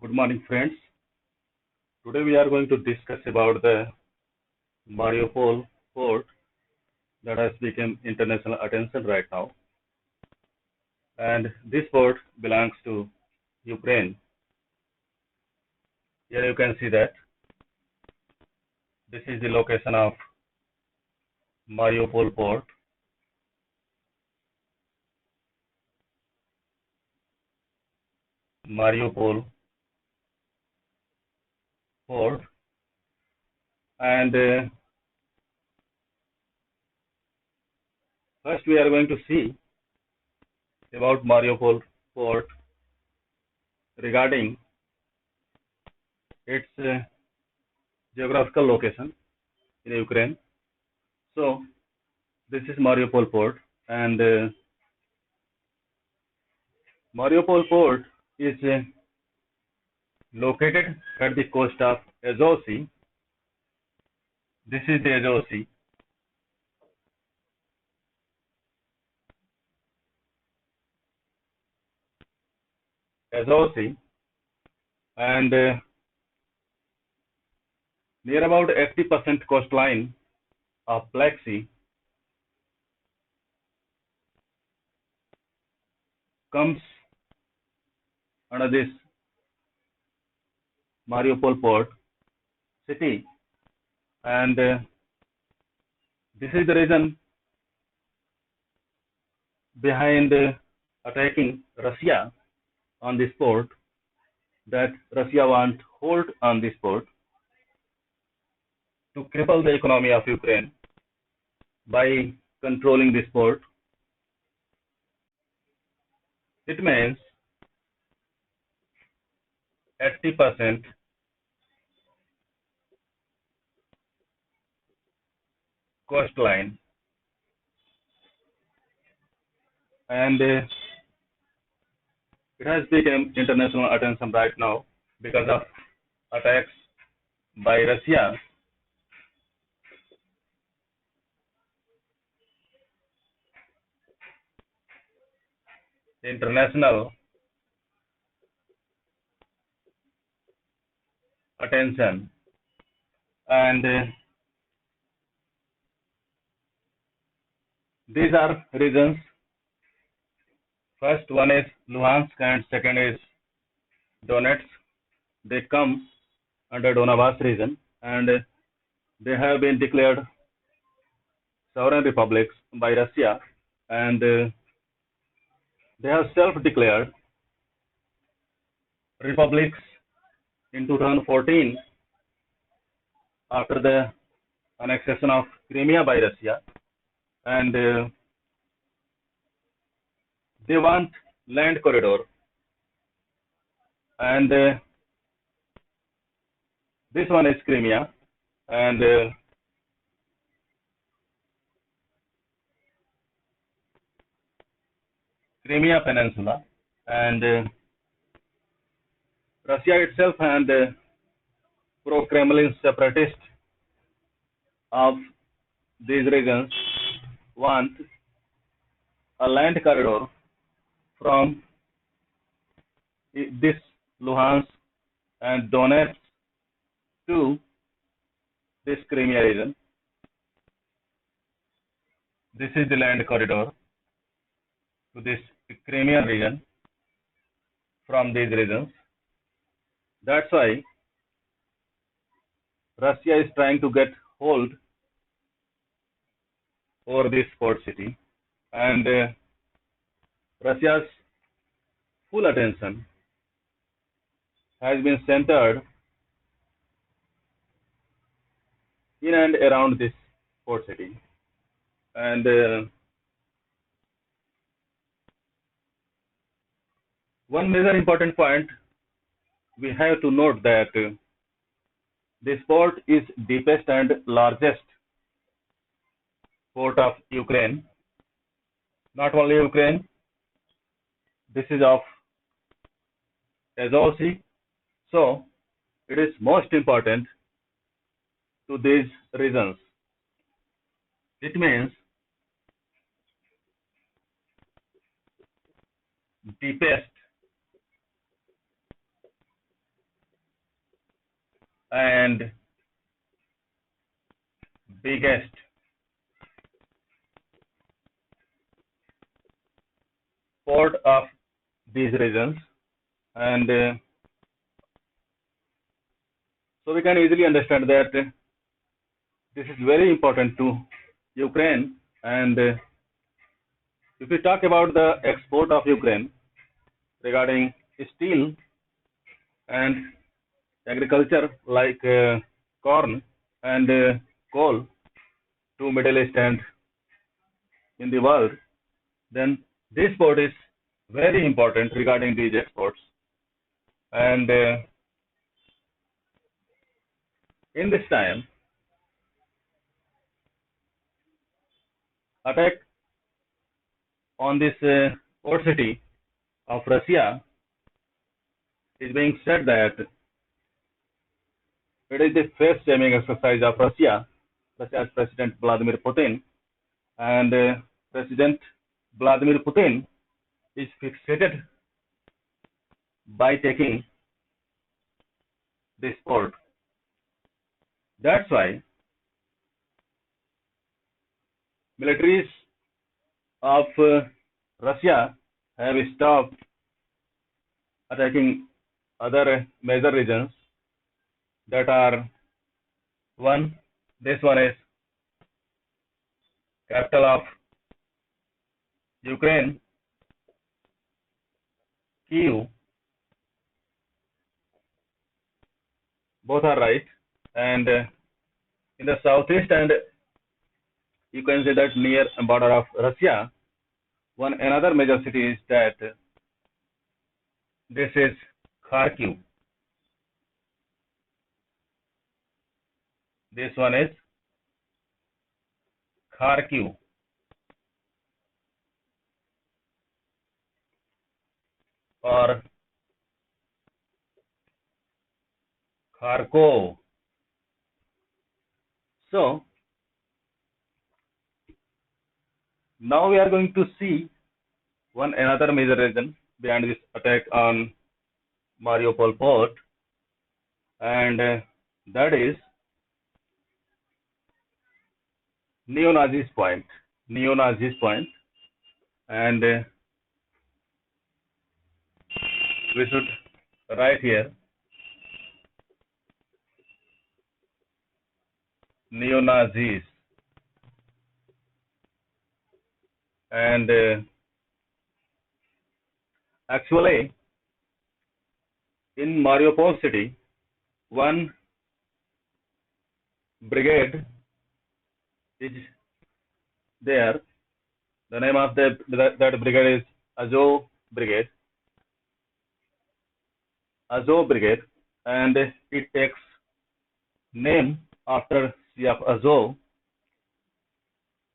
Good morning, friends. Today we are going to discuss about the Mariupol port that has become international attention right now. And this port belongs to Ukraine. Here you can see that this is the location of Mariupol port. Mariupol port. And first we are going to see about Mariupol port regarding its geographical location in Ukraine. So this is Mariupol port, and Mariupol port is located at the coast of Azov Sea. This is the Azov Sea. Azov Sea, and near about 80% coastline of Black Sea comes under this Mariupol port city, and this is the reason behind attacking Russia on this port, that Russia wants hold on this port to cripple the economy of Ukraine by controlling this port. It means 80% coastline, and it has become international attention right now because of attacks by Russia. International attention, and these are regions. First one is Luhansk and second is Donetsk. They come under Donbas region, and they have been declared sovereign republics by Russia, and they have self-declared republics in 2014 after the annexation of Crimea by Russia, and they want land corridor, and this one is Crimea, and Crimea Peninsula, and Russia itself and pro-Kremlin separatists of these regions want a land corridor from this Luhansk and Donetsk to this Crimea region. This is the land corridor to this Crimean region from these regions. That's why Russia is trying to get hold over this port city, and Russia's full attention has been centered in and around this port city. And one major important point we have to note that this port is deepest and largest port of Ukraine. Not only Ukraine, this is of Azov Sea, so it is most important to these regions. It means deepest and biggest port of these regions. And so we can easily understand that this is very important to Ukraine. And if we talk about the export of Ukraine regarding steel and agriculture like corn and coal to Middle East and in the world, then this port is very important regarding these exports. And in this time, attack on this port city of Russia is being said that it is the first jamming exercise of Russia's President Vladimir Putin, and President Vladimir Putin is fixated by taking this port. That's why militaries of Russia have stopped attacking other major regions that are this one is capital of Ukraine, Kyiv. Both are right. And in the southeast, and you can say that near border of Russia, another major city is that this is Kharkiv. This one is Kharkiv, or Kharkov. So now we are going to see another major reason behind this attack on Mariupol port, and that is neo-Nazis point. Neo-Nazis point, and we should write here neo-Nazis, and actually in Mariupol city, one brigade is there. The name of that brigade is Azov Brigade. Azov Brigade, and it takes name after Sea of Azov,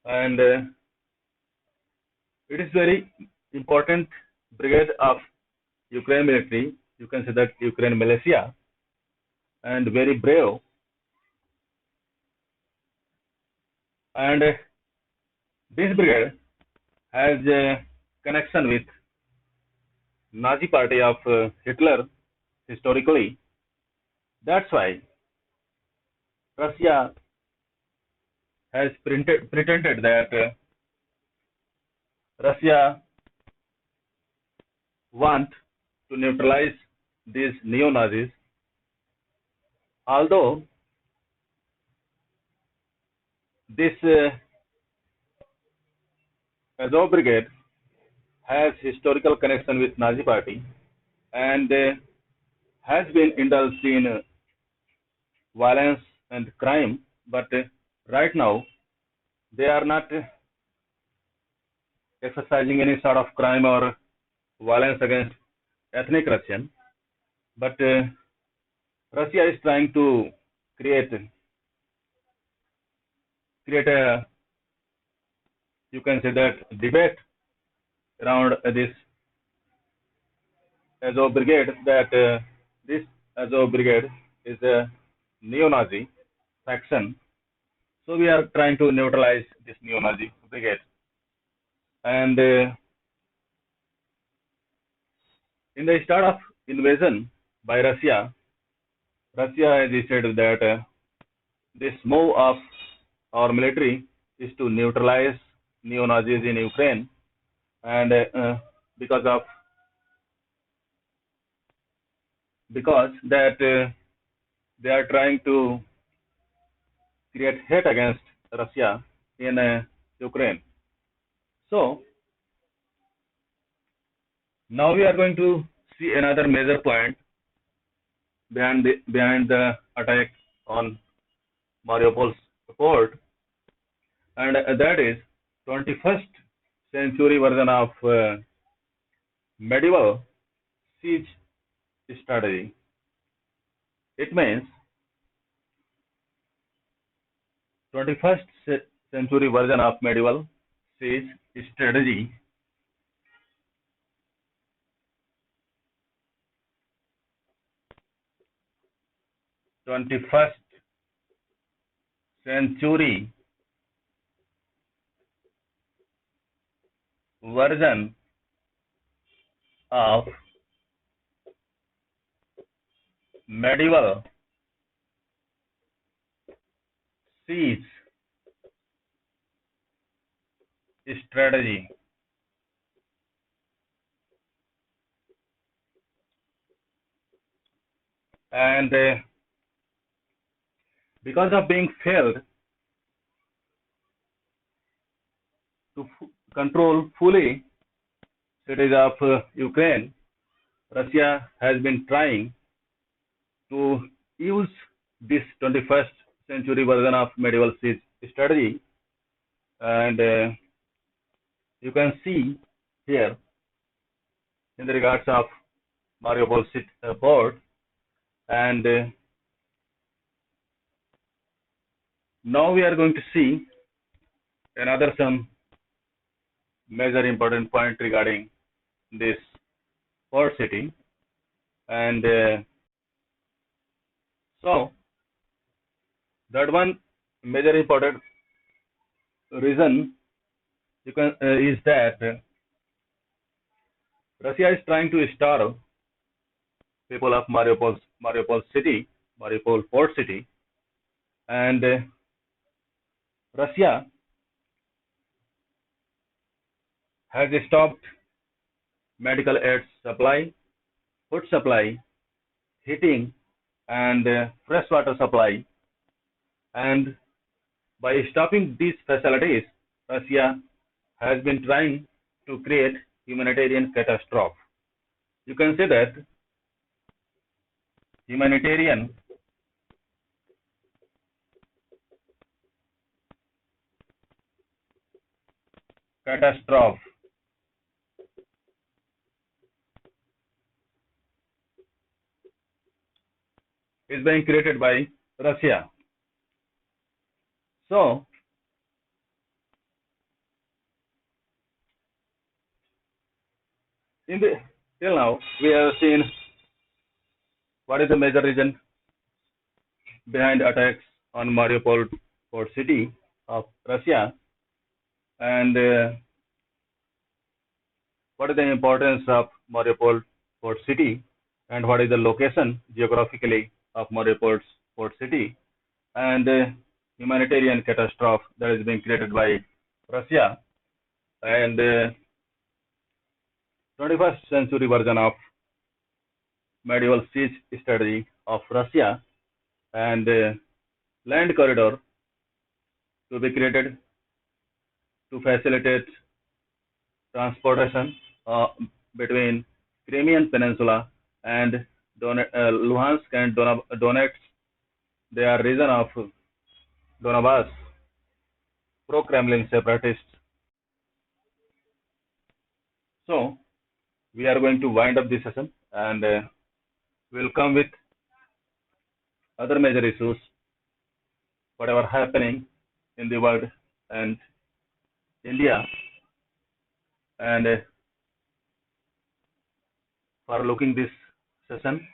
and it is very important brigade of Ukraine military. You can say that Ukraine militia, and very brave. And this brigade has a connection with Nazi party of Hitler historically. That's why Russia has pretended that Russia want to neutralize these neo-Nazis, although this Azov Brigade has historical connection with Nazi party, and has been indulged in violence and crime, but right now they are not exercising any sort of crime or violence against ethnic Russian, but Russia is trying to create a, you can say that, debate around this Azov Brigade, that this Azov Brigade is a neo-Nazi faction. So we are trying to neutralize this neo-Nazi brigade. And in the start of invasion by Russia, Russia has said that this move of our military is to neutralize neo-Nazis in Ukraine, and because of because that they are trying to create hate against Russia in Ukraine. So now we are going to see another major point behind the attack on Mariupol's port, and that is 21st century version of medieval siege strategy. It means 21st century version of medieval siege strategy. 21st century version of medieval siege strategy. And because of being failed to control fully cities of Ukraine, Russia has been trying to use this 21st century version of medieval siege strategy, and you can see here in the regards of Mariupol port, and now we are going to see another some major important point regarding this port city, and so that one major important reason you can is that Russia is trying to starve people of Mariupol city, Mariupol port city, and Russia has stopped medical aid supply, food supply, heating, and freshwater supply. And by stopping these facilities, Russia has been trying to create humanitarian catastrophe. You can say that humanitarian catastrophe is being created by Russia. So, in the till now, we have seen what is the major reason behind attacks on Mariupol port city of Russia, and what is the importance of Mariupol port city, and what is the location geographically of Mariupol port city, and humanitarian catastrophe that is being created by Russia, and 21st century version of medieval siege strategy of Russia, and land corridor to be created to facilitate transportation between Crimean Peninsula and Luhansk and Donetsk. They are region of Donbass pro-Kremlin separatists. So we are going to wind up this session, and we'll come with other major issues, whatever happening in the world and India, and for looking this session,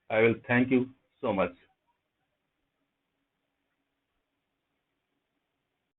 I will thank you so much.